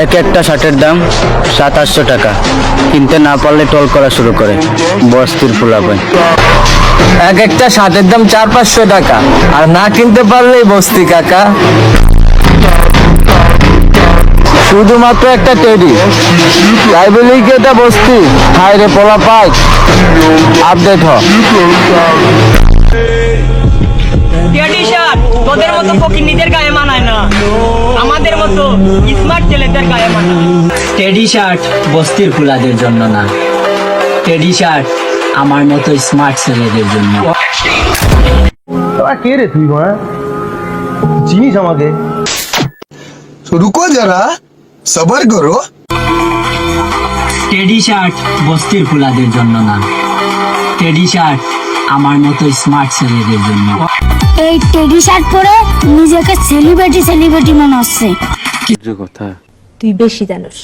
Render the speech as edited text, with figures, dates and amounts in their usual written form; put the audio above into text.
এক একটা শার্টের দাম 700-800 টাকা। কিনতে না পারলে টল করা শুরু করে বস্তির পোলাপান। এক একটা শার্টের দাম 400-500 টাকা, আর না কিনতে পারলেই বস্তি কাকা। শুধুমাত্র একটা টেডি, তাই বলেই কি এটা বস্তি? হায় রে পোলা পাই, আপডেট হ। টেডি শার্ট তোদের মতো ফকিন্নিদের গায়ে মানায় না, আমাদের মতো স্মার্ট ছেলেদের গায়ে মানায়। টেডি শার্ট বস্তির ফুলাদের জন্য না, টেডি শার্ট আমার মতো স্মার্ট ছেলেদের জন্য। তোরা কে রে তুই? চিনিস আমাকে? रुको जरा सबर करो। টেডি শার্ট বস্তির ফুলাদের জন্য না, টেডি শার্ট আমার মতো স্মার্ট ছেলেদের জন্য। এই টেডি শার্ট পরে নিজেকে সেলিব্রিটি মনে হচ্ছে। কথা তুই বেশি জানোস।